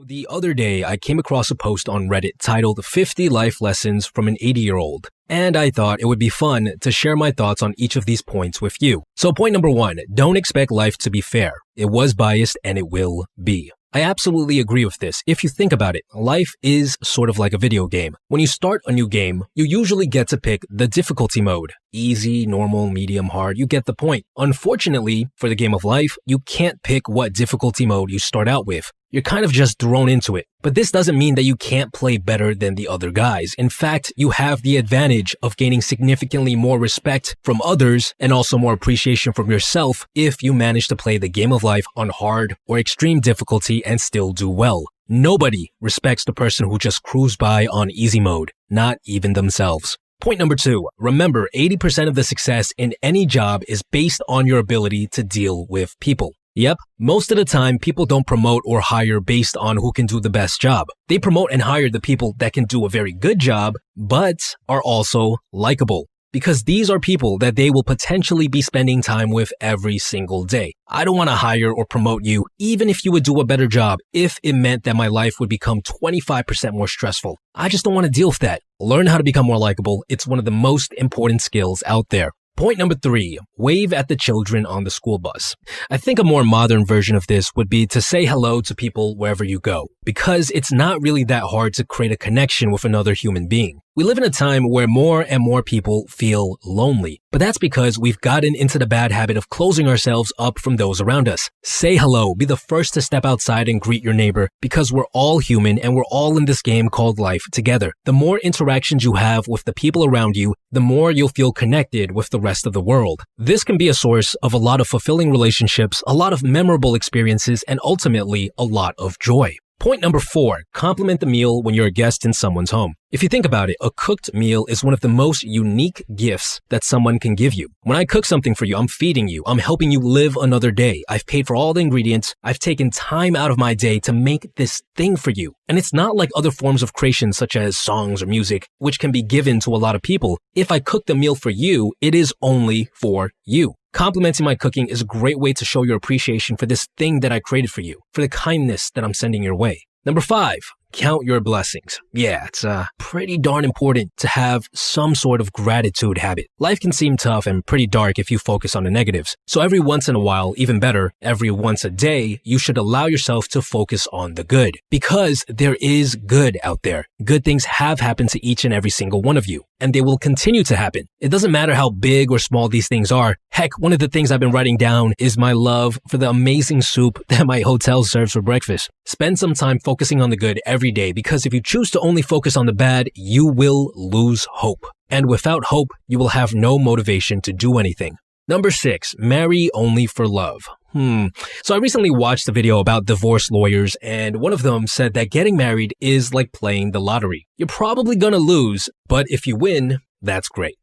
The other day, I came across a post on Reddit titled 50 Life Lessons from an 80-year-old, and I thought it would be fun to share my thoughts on each of these points with you. So point number 1, don't expect life to be fair. It was biased and it will be. I absolutely agree with this. If you think about it, life is sort of like a video game. When you start a new game, you usually get to pick the difficulty mode. Easy, normal, medium, hard, you get the point. Unfortunately, for the game of life, you can't pick what difficulty mode you start out with. You're kind of just thrown into it. But this doesn't mean that you can't play better than the other guys. In fact, you have the advantage of gaining significantly more respect from others and also more appreciation from yourself if you manage to play the game of life on hard or extreme difficulty and still do well. Nobody respects the person who just cruised by on easy mode, not even themselves. Point number 2, remember 80% of the success in any job is based on your ability to deal with people. Yep, most of the time people don't promote or hire based on who can do the best job. They promote and hire the people that can do a very good job, but are also likable. Because these are people that they will potentially be spending time with every single day. I don't want to hire or promote you, even if you would do a better job, if it meant that my life would become 25% more stressful. I just don't want to deal with that. Learn how to become more likable. It's one of the most important skills out there. Point number 3, wave at the children on the school bus. I think a more modern version of this would be to say hello to people wherever you go, because it's not really that hard to create a connection with another human being. We live in a time where more and more people feel lonely, but that's because we've gotten into the bad habit of closing ourselves up from those around us. Say hello, be the first to step outside and greet your neighbor, because we're all human and we're all in this game called life together. The more interactions you have with the people around you, the more you'll feel connected with the rest of the world. This can be a source of a lot of fulfilling relationships, a lot of memorable experiences, and ultimately a lot of joy. Point number 4, compliment the meal when you're a guest in someone's home. If you think about it, a cooked meal is one of the most unique gifts that someone can give you. When I cook something for you, I'm feeding you. I'm helping you live another day. I've paid for all the ingredients. I've taken time out of my day to make this thing for you. And it's not like other forms of creation such as songs or music, which can be given to a lot of people. If I cook the meal for you, it is only for you. Complimenting my cooking is a great way to show your appreciation for this thing that I created for you, for the kindness that I'm sending your way. Number 5, count your blessings. Yeah, it's pretty darn important to have some sort of gratitude habit. Life can seem tough and pretty dark if you focus on the negatives. So every once in a while, even better, every once a day, you should allow yourself to focus on the good. Because there is good out there. Good things have happened to each and every single one of you, and they will continue to happen. It doesn't matter how big or small these things are. Heck, one of the things I've been writing down is my love for the amazing soup that my hotel serves for breakfast. Spend some time focusing on the good every day, because if you choose to only focus on the bad, you will lose hope. And without hope, you will have no motivation to do anything. Number 6, marry only for love. So I recently watched a video about divorce lawyers, and one of them said that getting married is like playing the lottery. You're probably gonna lose, but if you win, that's great.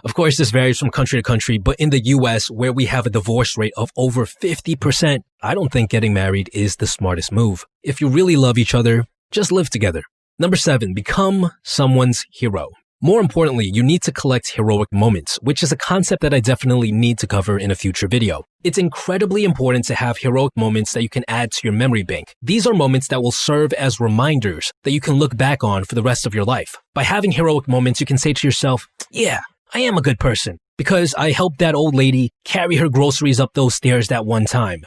Of course, this varies from country to country, but in the US, where we have a divorce rate of over 50%, I don't think getting married is the smartest move. If you really love each other, just live together. Number 7, become someone's hero. More importantly, you need to collect heroic moments, which is a concept that I definitely need to cover in a future video. It's incredibly important to have heroic moments that you can add to your memory bank. These are moments that will serve as reminders that you can look back on for the rest of your life. By having heroic moments, you can say to yourself, yeah, I am a good person because I helped that old lady carry her groceries up those stairs that one time.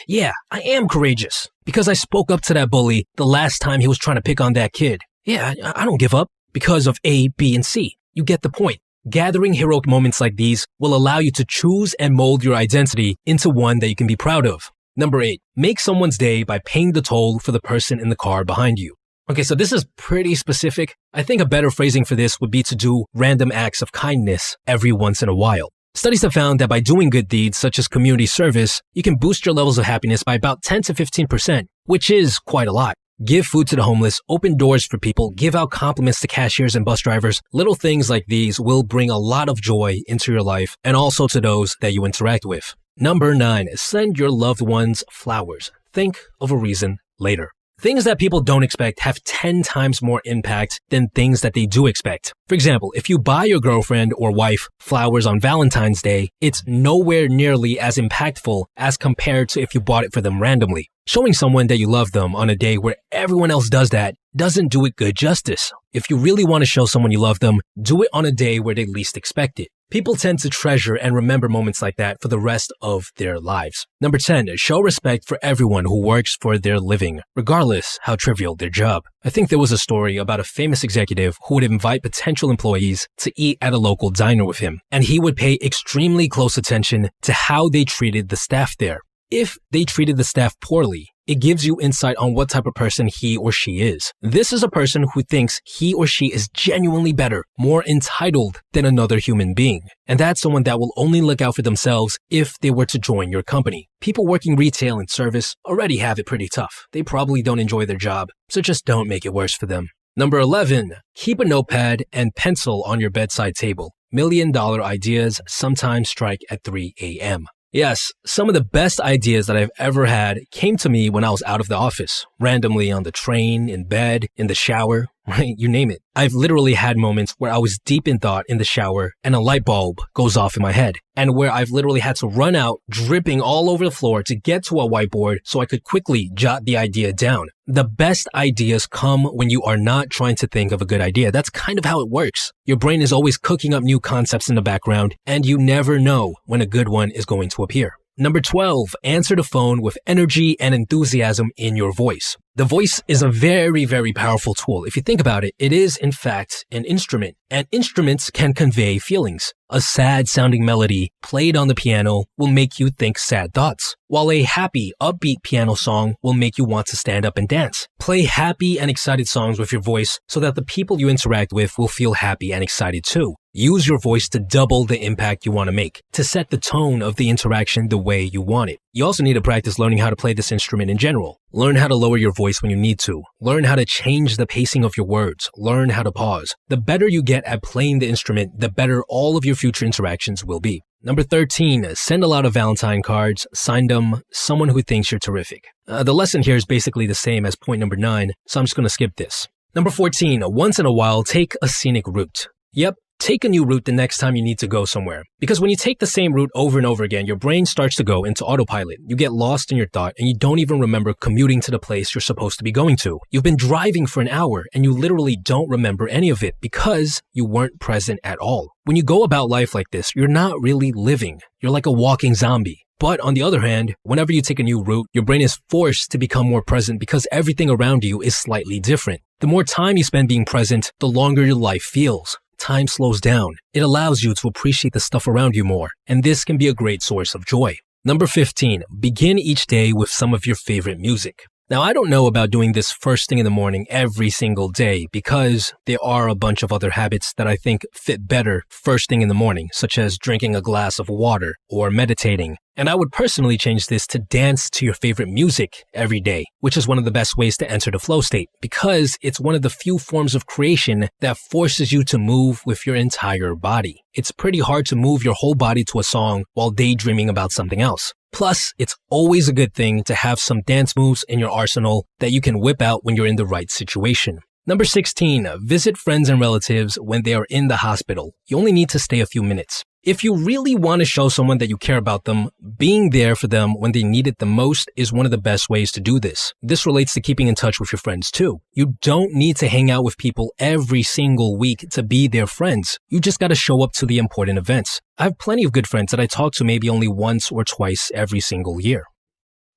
Yeah, I am courageous because I spoke up to that bully the last time he was trying to pick on that kid. Yeah, I don't give up because of A, B, and C. You get the point. Gathering heroic moments like these will allow you to choose and mold your identity into one that you can be proud of. Number 8, make someone's day by paying the toll for the person in the car behind you. Okay, so this is pretty specific. I think a better phrasing for this would be to do random acts of kindness every once in a while. Studies have found that by doing good deeds such as community service, you can boost your levels of happiness by about 10 to 15%, which is quite a lot. Give food to the homeless, open doors for people, give out compliments to cashiers and bus drivers. Little things like these will bring a lot of joy into your life and also to those that you interact with. Number 9, send your loved ones flowers. Think of a reason later. Things that people don't expect have 10 times more impact than things that they do expect. For example, if you buy your girlfriend or wife flowers on Valentine's Day, it's nowhere nearly as impactful as compared to if you bought it for them randomly. Showing someone that you love them on a day where everyone else does that doesn't do it good justice. If you really want to show someone you love them, do it on a day where they least expect it. People tend to treasure and remember moments like that for the rest of their lives. Number 10, show respect for everyone who works for their living, regardless how trivial their job. I think there was a story about a famous executive who would invite potential employees to eat at a local diner with him, and he would pay extremely close attention to how they treated the staff there. If they treated the staff poorly, it gives you insight on what type of person he or she is. This is a person who thinks he or she is genuinely better, more entitled than another human being. And that's someone that will only look out for themselves if they were to join your company. People working retail and service already have it pretty tough. They probably don't enjoy their job, so just don't make it worse for them. Number 11, keep a notepad and pencil on your bedside table. $1,000,000 ideas sometimes strike at 3 a.m. Yes, some of the best ideas that I've ever had came to me when I was out of the office, randomly on the train, in bed, in the shower, right? You name it. I've literally had moments where I was deep in thought in the shower and a light bulb goes off in my head, and where I've literally had to run out, dripping all over the floor to get to a whiteboard so I could quickly jot the idea down. The best ideas come when you are not trying to think of a good idea. That's kind of how it works. Your brain is always cooking up new concepts in the background, and you never know when a good one is going to appear. Number 12, answer the phone with energy and enthusiasm in your voice. The voice is a very, very powerful tool. If you think about it, it is in fact an instrument, and instruments can convey feelings. A sad sounding melody played on the piano will make you think sad thoughts, while a happy, upbeat piano song will make you want to stand up and dance. Play happy and excited songs with your voice so that the people you interact with will feel happy and excited too. Use your voice to double the impact you want to make, to set the tone of the interaction the way you want it. You also need to practice learning how to play this instrument in general. Learn how to lower your voice when you need to. Learn how to change the pacing of your words. Learn how to pause. The better you get at playing the instrument, the better all of your future interactions will be. Number 13, send a lot of Valentine cards. Sign them, someone who thinks you're terrific. The lesson here is basically the same as point number 9, so I'm just going to skip this. Number 14, once in a while, take a scenic route. Yep. Take a new route the next time you need to go somewhere. Because when you take the same route over and over again, your brain starts to go into autopilot. You get lost in your thought and you don't even remember commuting to the place you're supposed to be going to. You've been driving for an hour and you literally don't remember any of it because you weren't present at all. When you go about life like this, you're not really living. You're like a walking zombie. But on the other hand, whenever you take a new route, your brain is forced to become more present because everything around you is slightly different. The more time you spend being present, the longer your life feels. Time slows down. It allows you to appreciate the stuff around you more, and this can be a great source of joy. Number 15, begin each day with some of your favorite music. Now, I don't know about doing this first thing in the morning every single day because there are a bunch of other habits that I think fit better first thing in the morning, such as drinking a glass of water or meditating. And I would personally change this to dance to your favorite music every day, which is one of the best ways to enter the flow state because it's one of the few forms of creation that forces you to move with your entire body. It's pretty hard to move your whole body to a song while daydreaming about something else. Plus, it's always a good thing to have some dance moves in your arsenal that you can whip out when you're in the right situation. Number 16, visit friends and relatives when they are in the hospital. You only need to stay a few minutes. If you really want to show someone that you care about them, being there for them when they need it the most is one of the best ways to do this. This relates to keeping in touch with your friends too. You don't need to hang out with people every single week to be their friends. You just got to show up to the important events. I have plenty of good friends that I talk to maybe only once or twice every single year.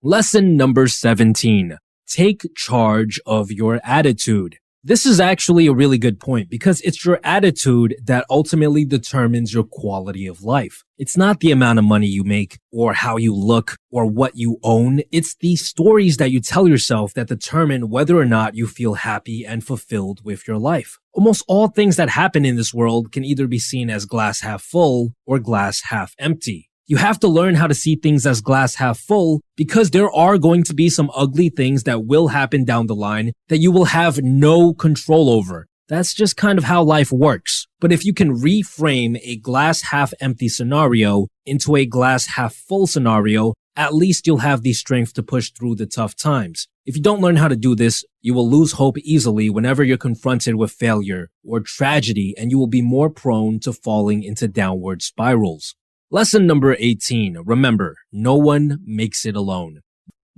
Lesson number 17, take charge of your attitude. This is actually a really good point because it's your attitude that ultimately determines your quality of life. It's not the amount of money you make or how you look or what you own. It's the stories that you tell yourself that determine whether or not you feel happy and fulfilled with your life. Almost all things that happen in this world can either be seen as glass half full or glass half empty. You have to learn how to see things as glass half full because there are going to be some ugly things that will happen down the line that you will have no control over. That's just kind of how life works. But if you can reframe a glass half empty scenario into a glass half full scenario, At least you'll have the strength to push through the tough times. If you don't learn how to do this, you will lose hope easily whenever you're confronted with failure or tragedy, and you will be more prone to falling into downward spirals. Lesson number 18. Remember, no one makes it alone.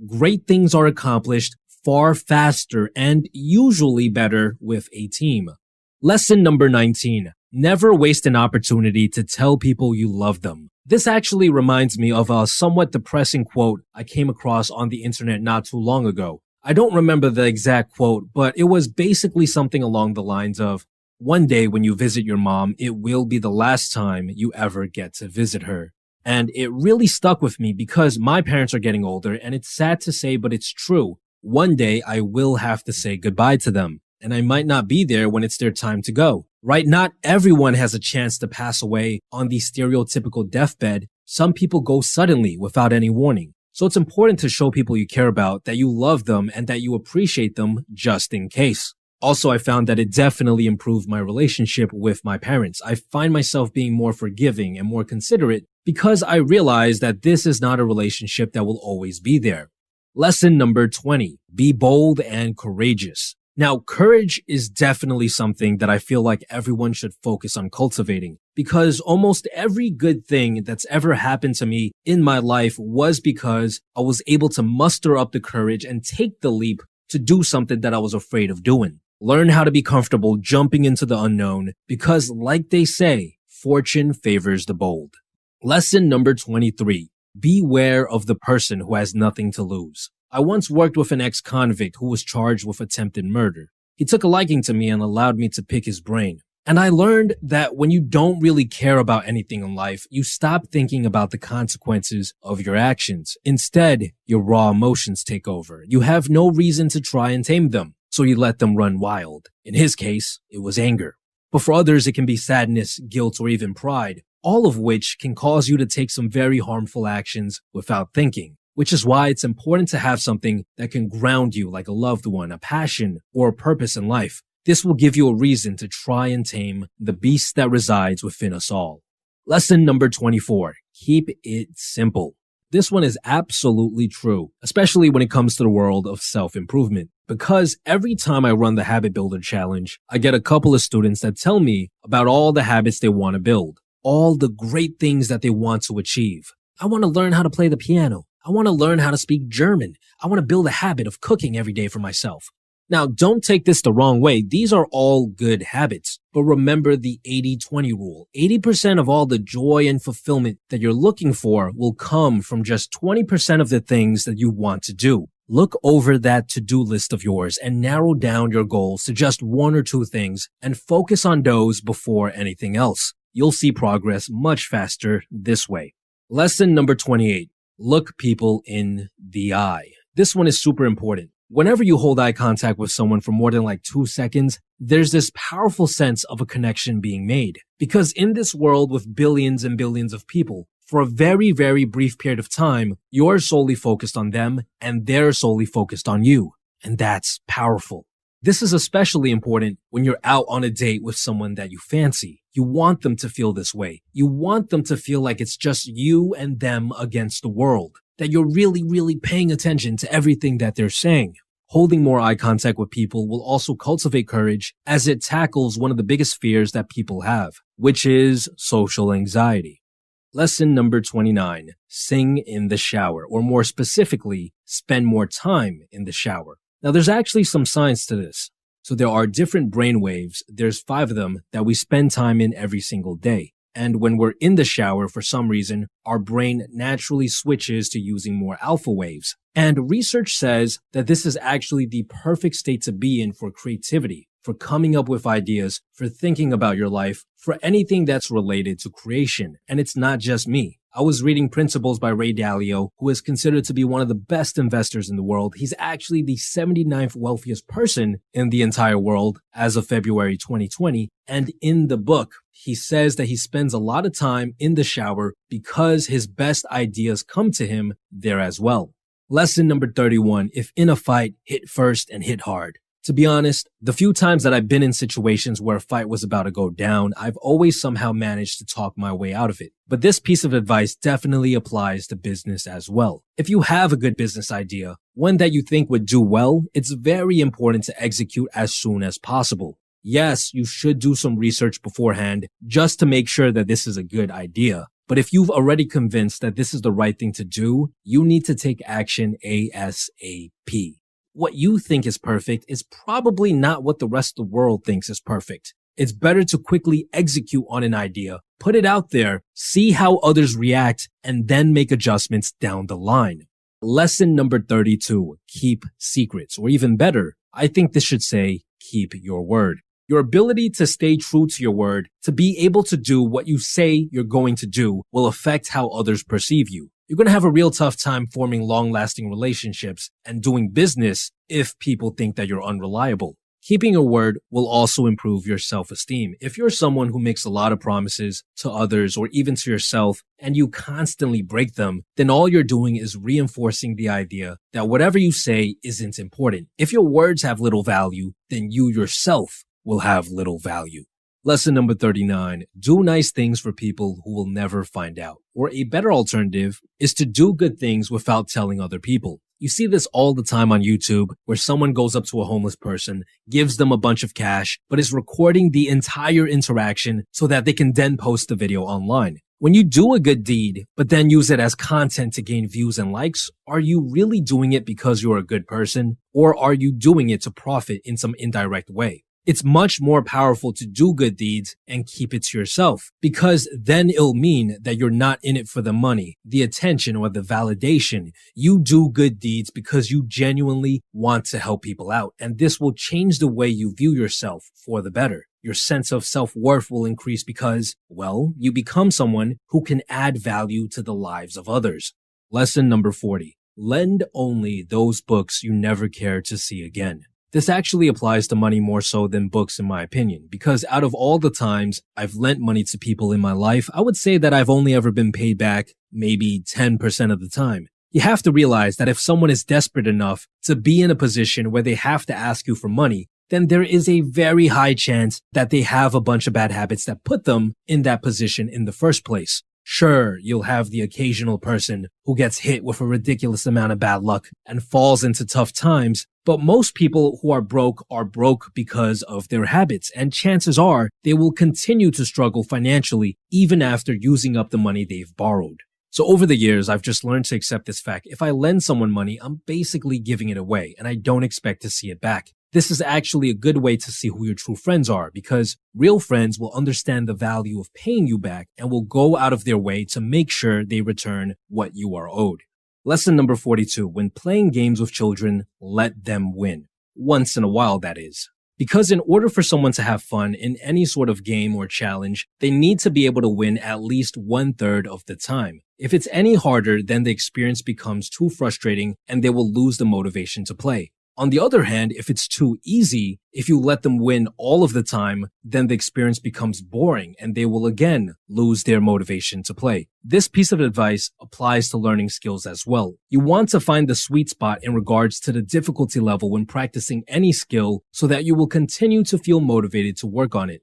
Great things are accomplished far faster and usually better with a team. Lesson number 19. Never waste an opportunity to tell people you love them. This actually reminds me of a somewhat depressing quote I came across on the internet not too long ago. I don't remember the exact quote, but it was basically something along the lines of, "One day when you visit your mom, it will be the last time you ever get to visit her." And it really stuck with me because my parents are getting older, and it's sad to say, but it's true. One day I will have to say goodbye to them, and I might not be there when it's their time to go. Right? Not everyone has a chance to pass away on the stereotypical deathbed. Some people go suddenly without any warning. So it's important to show people you care about that you love them and that you appreciate them just in case. Also, I found that it definitely improved my relationship with my parents. I find myself being more forgiving and more considerate because I realize that this is not a relationship that will always be there. Lesson number 20. Be bold and courageous. Now, courage is definitely something that I feel like everyone should focus on cultivating, because almost every good thing that's ever happened to me in my life was because I was able to muster up the courage and take the leap to do something that I was afraid of doing. Learn how to be comfortable jumping into the unknown because, like they say, fortune favors the bold. Lesson number 23. Beware of the person who has nothing to lose. I once worked with an ex-convict who was charged with attempted murder. He took a liking to me and allowed me to pick his brain. And I learned that when you don't really care about anything in life, you stop thinking about the consequences of your actions. Instead, your raw emotions take over. You have no reason to try and tame them, so you let them run wild. In his case, it was anger. But for others, it can be sadness, guilt, or even pride, all of which can cause you to take some very harmful actions without thinking. Which is why it's important to have something that can ground you, like a loved one, a passion, or a purpose in life. This will give you a reason to try and tame the beast that resides within us all. Lesson number 24. Keep it simple. This one is absolutely true, especially when it comes to the world of self-improvement. Because every time I run the Habit Builder Challenge, I get a couple of students that tell me about all the habits they want to build, all the great things that they want to achieve. I want to learn how to play the piano. I want to learn how to speak German. I want to build a habit of cooking every day for myself. Now, don't take this the wrong way. These are all good habits. But remember the 80-20 rule. 80% of all the joy and fulfillment that you're looking for will come from just 20% of the things that you want to do. Look over that to-do list of yours and narrow down your goals to just one or two things and focus on those before anything else. You'll see progress much faster this way. Lesson number 28. Look people in the eye. This one is super important. Whenever you hold eye contact with someone for more than 2 seconds, there's this powerful sense of a connection being made. Because in this world with billions and billions of people, for a very, very brief period of time, you're solely focused on them and they're solely focused on you. And that's powerful. This is especially important when you're out on a date with someone that you fancy. You want them to feel this way. You want them to feel like it's just you and them against the world, that you're really, really paying attention to everything that they're saying. Holding more eye contact with people will also cultivate courage as it tackles one of the biggest fears that people have, which is social anxiety. Lesson number 29. Sing in the shower, or more specifically, spend more time in the shower. Now, there's actually some science to this. So there are different brain waves. There's 5 of them that we spend time in every single day. And when we're in the shower, for some reason, our brain naturally switches to using more alpha waves. And research says that this is actually the perfect state to be in for creativity, for coming up with ideas, for thinking about your life, for anything that's related to creation. And it's not just me. I was reading Principles by Ray Dalio, who is considered to be one of the best investors in the world. He's actually the 79th wealthiest person in the entire world as of February 2020. And in the book, he says that he spends a lot of time in the shower because his best ideas come to him there as well. Lesson number 31. If in a fight, hit first and hit hard. To be honest, the few times that I've been in situations where a fight was about to go down, I've always somehow managed to talk my way out of it. But this piece of advice definitely applies to business as well. If you have a good business idea, one that you think would do well, it's very important to execute as soon as possible. Yes, you should do some research beforehand just to make sure that this is a good idea. But if you've already convinced that this is the right thing to do, you need to take action ASAP. What you think is perfect is probably not what the rest of the world thinks is perfect. It's better to quickly execute on an idea, put it out there, see how others react, and then make adjustments down the line. Lesson number 32, keep secrets. Or even better, I think this should say, keep your word. Your ability to stay true to your word, to be able to do what you say you're going to do, will affect how others perceive you. You're going to have a real tough time forming long-lasting relationships and doing business if people think that you're unreliable. Keeping your word will also improve your self-esteem. If you're someone who makes a lot of promises to others or even to yourself and you constantly break them, then all you're doing is reinforcing the idea that whatever you say isn't important. If your words have little value, then you yourself will have little value. Lesson number 39, do nice things for people who will never find out. Or a better alternative is to do good things without telling other people. You see this all the time on YouTube where someone goes up to a homeless person, gives them a bunch of cash, but is recording the entire interaction so that they can then post the video online. When you do a good deed, but then use it as content to gain views and likes, are you really doing it because you're a good person? Or are you doing it to profit in some indirect way? It's much more powerful to do good deeds and keep it to yourself, because then it'll mean that you're not in it for the money, the attention, or the validation. You do good deeds because you genuinely want to help people out, and this will change the way you view yourself for the better. Your sense of self-worth will increase because, well, you become someone who can add value to the lives of others. Lesson number 40. Lend only those books you never care to see again. This actually applies to money more so than books in my opinion, because out of all the times I've lent money to people in my life, I would say that I've only ever been paid back maybe 10% of the time. You have to realize that if someone is desperate enough to be in a position where they have to ask you for money, then there is a very high chance that they have a bunch of bad habits that put them in that position in the first place. Sure, you'll have the occasional person who gets hit with a ridiculous amount of bad luck and falls into tough times, but most people who are broke because of their habits, and chances are they will continue to struggle financially even after using up the money they've borrowed. So over the years, I've just learned to accept this fact. If I lend someone money, I'm basically giving it away, and I don't expect to see it back. This is actually a good way to see who your true friends are, because real friends will understand the value of paying you back and will go out of their way to make sure they return what you are owed. Lesson number 42. When playing games with children, let them win. Once in a while, that is. Because in order for someone to have fun in any sort of game or challenge, they need to be able to win at least 1/3 of the time. If it's any harder, then the experience becomes too frustrating and they will lose the motivation to play. On the other hand, if it's too easy, if you let them win all of the time, then the experience becomes boring and they will again lose their motivation to play. This piece of advice applies to learning skills as well. You want to find the sweet spot in regards to the difficulty level when practicing any skill so that you will continue to feel motivated to work on it.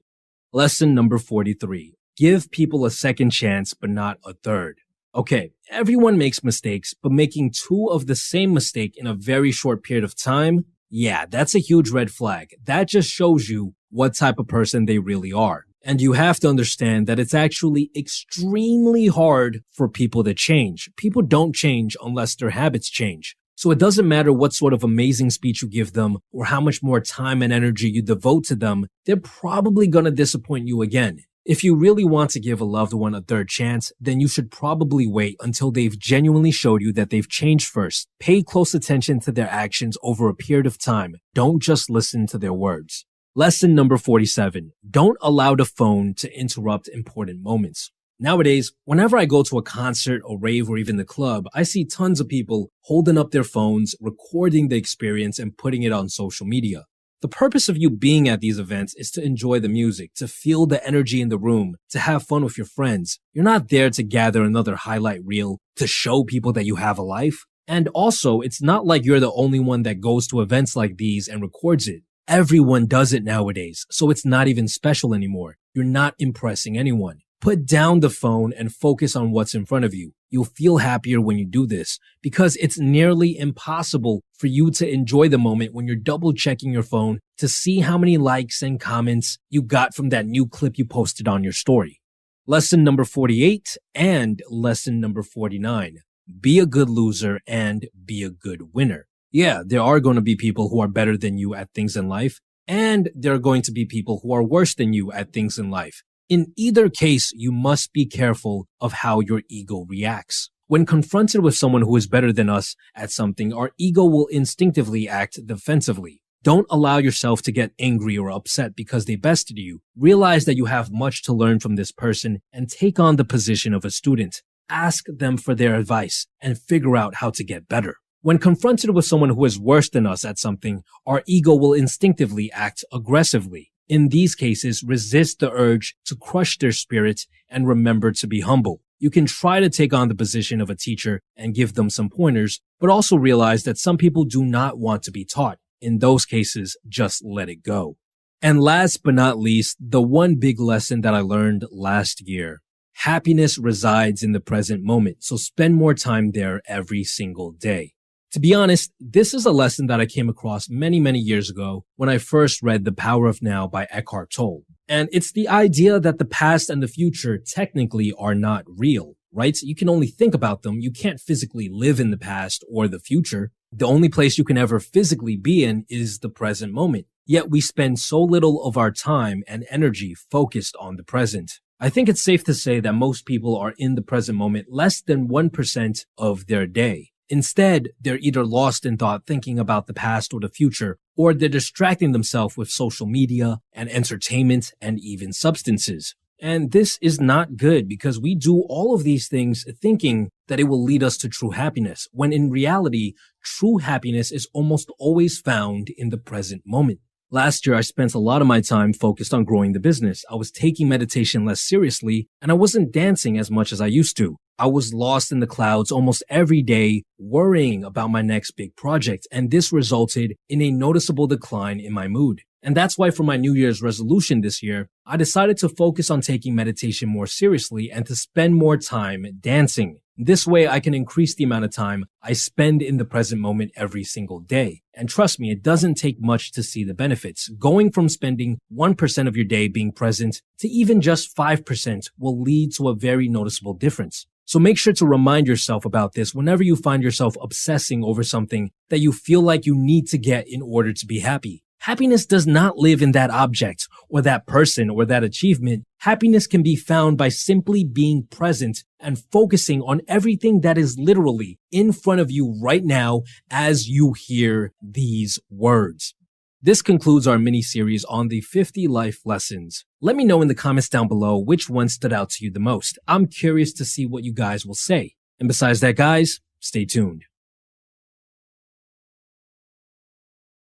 Lesson number 43. Give people a second chance, but not a third. Okay, everyone makes mistakes, but making two of the same mistake in a very short period of time, yeah, that's a huge red flag. That just shows you what type of person they really are. And you have to understand that it's actually extremely hard for people to change. People don't change unless their habits change. So it doesn't matter what sort of amazing speech you give them or how much more time and energy you devote to them, they're probably gonna disappoint you again. If you really want to give a loved one a third chance, then you should probably wait until they've genuinely showed you that they've changed first. Pay close attention to their actions over a period of time. Don't just listen to their words. Lesson number 47. Don't allow the phone to interrupt important moments. Nowadays, whenever I go to a concert or rave or even the club, I see tons of people holding up their phones, recording the experience and putting it on social media. The purpose of you being at these events is to enjoy the music, to feel the energy in the room, to have fun with your friends. You're not there to gather another highlight reel, to show people that you have a life. And also, it's not like you're the only one that goes to events like these and records it. Everyone does it nowadays, so it's not even special anymore. You're not impressing anyone. Put down the phone and focus on what's in front of you. You'll feel happier when you do this because it's nearly impossible for you to enjoy the moment when you're double checking your phone to see how many likes and comments you got from that new clip you posted on your story. Lesson number 48 and lesson number 49. Be a good loser and be a good winner. Yeah, there are going to be people who are better than you at things in life, and there are going to be people who are worse than you at things in life. In either case, you must be careful of how your ego reacts. When confronted with someone who is better than us at something, our ego will instinctively act defensively. Don't allow yourself to get angry or upset because they bested you. Realize that you have much to learn from this person and take on the position of a student. Ask them for their advice and figure out how to get better. When confronted with someone who is worse than us at something, our ego will instinctively act aggressively. In these cases, resist the urge to crush their spirit and remember to be humble. You can try to take on the position of a teacher and give them some pointers, but also realize that some people do not want to be taught. In those cases, just let it go. And last but not least, the one big lesson that I learned last year. Happiness resides in the present moment, so spend more time there every single day. To be honest, this is a lesson that I came across many years ago when I first read The Power of Now by Eckhart Tolle. And it's the idea that the past and the future technically are not real, right? You can only think about them. You can't physically live in the past or the future. The only place you can ever physically be in is the present moment. Yet we spend so little of our time and energy focused on the present. I think it's safe to say that most people are in the present moment less than 1% of their day. Instead, they're either lost in thought thinking about the past or the future, or they're distracting themselves with social media and entertainment and even substances. And this is not good because we do all of these things thinking that it will lead us to true happiness, when in reality, true happiness is almost always found in the present moment. Last year, I spent a lot of my time focused on growing the business. I was taking meditation less seriously, and I wasn't dancing as much as I used to. I was lost in the clouds almost every day, worrying about my next big project, and this resulted in a noticeable decline in my mood. And that's why for my New Year's resolution this year, I decided to focus on taking meditation more seriously and to spend more time dancing. This way, I can increase the amount of time I spend in the present moment every single day. And trust me, it doesn't take much to see the benefits. Going from spending 1% of your day being present to even just 5% will lead to a very noticeable difference. So make sure to remind yourself about this whenever you find yourself obsessing over something that you feel like you need to get in order to be happy. Happiness does not live in that object or that person or that achievement. Happiness can be found by simply being present and focusing on everything that is literally in front of you right now as you hear these words. This concludes our mini-series on the 50 life lessons. Let me know in the comments down below which one stood out to you the most. I'm curious to see what you guys will say. And besides that, guys, stay tuned.